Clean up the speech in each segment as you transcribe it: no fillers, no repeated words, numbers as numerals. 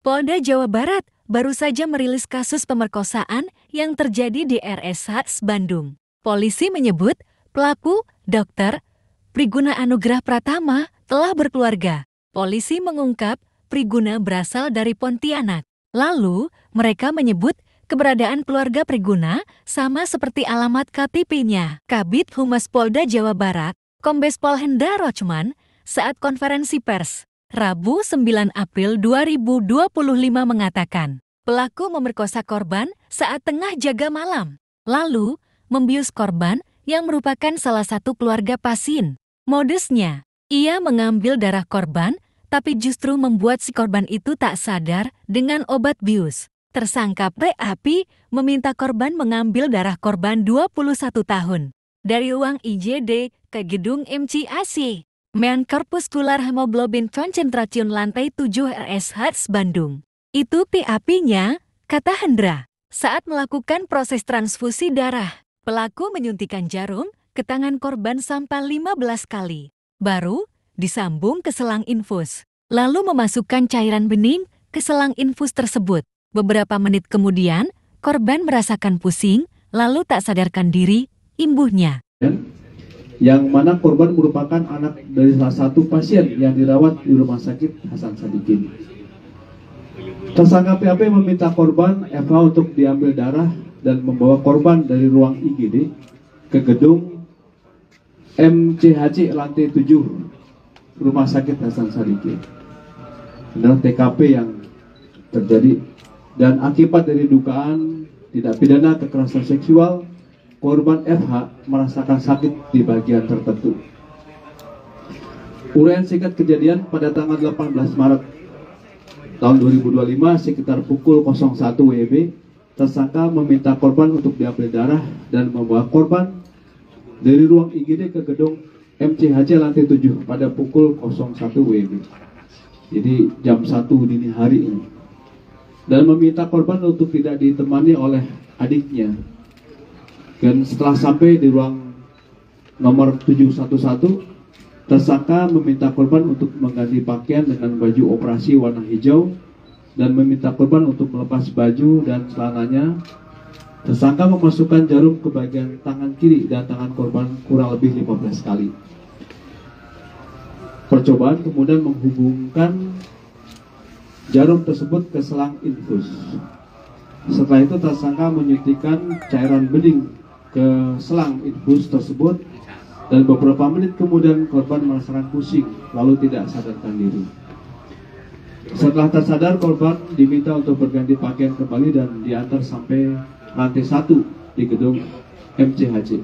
Polda Jawa Barat baru saja merilis kasus pemerkosaan yang terjadi di RSHS Bandung. Polisi menyebut pelaku, Dr. Priguna Anugrah Pratama, telah berkeluarga. Polisi mengungkap Priguna berasal dari Pontianak. Lalu, mereka menyebut keberadaan keluarga Priguna sama seperti alamat KTP-nya. Kabid Humas Polda Jawa Barat, Kombes Pol Hendra Rochman, saat konferensi pers Rabu 9 April 2025 mengatakan, pelaku memerkosa korban saat tengah jaga malam, lalu membius korban yang merupakan salah satu keluarga pasien. Modusnya, ia mengambil darah korban, tapi justru membuat si korban itu tak sadar dengan obat bius. Tersangka PAP meminta korban mengambil darah korban 21 tahun dari ruang IGD ke gedung MCAC. Main Korpuskular Hemoglobin Konsentrasiun lantai 7 RSHS Bandung. Itu PAP-nya, kata Hendra. Saat melakukan proses transfusi darah, pelaku menyuntikkan jarum ke tangan korban sampai 15 kali. Baru disambung ke selang infus. Lalu memasukkan cairan bening ke selang infus tersebut. Beberapa menit kemudian, korban merasakan pusing, lalu tak sadarkan diri, imbuhnya. Yang mana korban merupakan anak dari salah satu pasien yang dirawat di Rumah Sakit Hasan Sadikin. Tersangka PAP meminta korban FH untuk diambil darah dan membawa korban dari ruang IGD ke gedung MCHC lantai 7 Rumah Sakit Hasan Sadikin. Adalah TKP yang terjadi, dan akibat dari dugaan tindak pidana kekerasan seksual, korban FH merasakan sakit di bagian tertentu. Uraian singkat kejadian pada tanggal 18 Maret tahun 2025 sekitar pukul 01 WIB, tersangka meminta korban untuk diambil darah dan membawa korban dari ruang IGD ke gedung MCHC lantai 7 pada pukul 01 WIB. Jadi jam 1 dini hari ini. Dan meminta korban untuk tidak ditemani oleh adiknya. Dan setelah sampai di ruang nomor 711, tersangka meminta korban untuk mengganti pakaian dengan baju operasi warna hijau dan meminta korban untuk melepas baju dan celananya. Tersangka memasukkan jarum ke bagian tangan kiri dan tangan korban kurang lebih 15 kali. Percobaan kemudian menghubungkan jarum tersebut ke selang infus. Setelah itu tersangka menyuntikkan cairan bening ke selang infus tersebut, dan beberapa menit kemudian korban merasakan pusing lalu tidak sadarkan diri. Setelah tersadar, korban diminta untuk berganti pakaian kembali dan diantar sampai lantai 1 di gedung MCHC.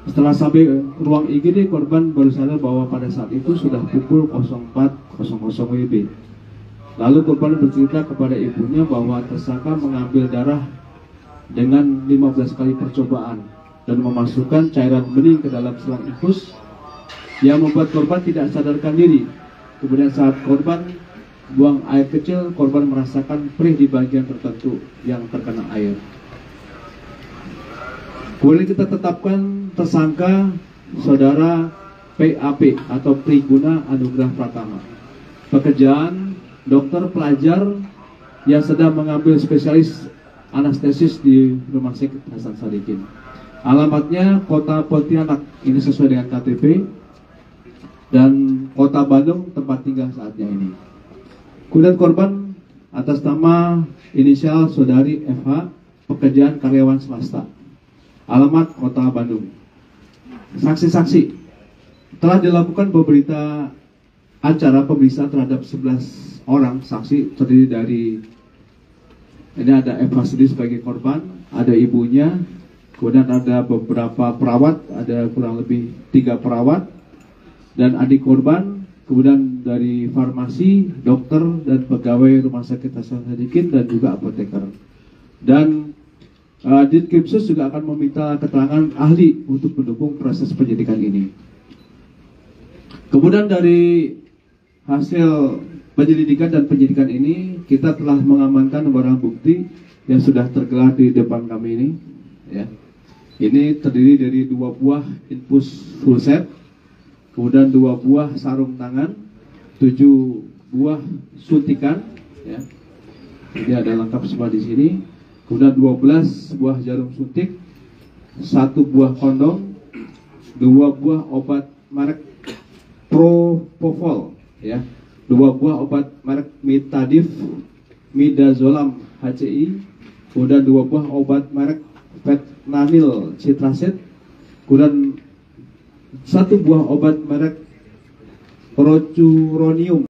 Setelah sampai ruang IGD, korban baru sadar bahwa pada saat itu sudah pukul 04.00 WIB. Lalu korban bercerita kepada ibunya bahwa tersangka mengambil darah dengan 15 kali percobaan dan memasukkan cairan bening ke dalam selang infus yang membuat korban tidak sadarkan diri. Kemudian saat korban buang air kecil, korban merasakan perih di bagian tertentu yang terkena air. Kemudian kita tetapkan tersangka saudara PAP atau Priguna Anugrah Pratama. Pekerjaan dokter pelajar yang sedang mengambil spesialis anestesis di Rumah Sakit Hasan Sadikin. Alamatnya Kota Pontianak, ini sesuai dengan KTP, dan Kota Bandung tempat tinggal saatnya ini. Kemudian korban atas nama inisial saudari FH, pekerjaan karyawan swasta, alamat Kota Bandung. Saksi-saksi, telah dilakukan beberapa acara pemeriksaan terhadap 11 orang saksi, terdiri dari, ini ada FH sendiri sebagai korban, ada ibunya, kemudian ada beberapa perawat, ada kurang lebih 3 perawat, dan adik korban, kemudian dari farmasi, dokter, dan pegawai Rumah Sakit Hasan Sadikin, dan juga apoteker. Dan Ditkrimsus juga akan meminta keterangan ahli untuk mendukung proses penyidikan ini. Kemudian dari hasil penyelidikan dan penyidikan ini, kita telah mengamankan barang bukti yang sudah tergelar di depan kami ini. Ya. Ini terdiri dari 2 buah infus full set, kemudian 2 buah sarung tangan, 7 buah suntikan, ya, Jadi ada lengkap semua di sini. Kemudian 12 buah jarum suntik, 1 buah kondom, 2 buah obat merek Propofol, ya, 2 buah obat merek Mitadif, Midazolam HCI, kemudian 2 buah obat merek Fentanyl Citraset, kemudian 1 buah obat merek Procuronium.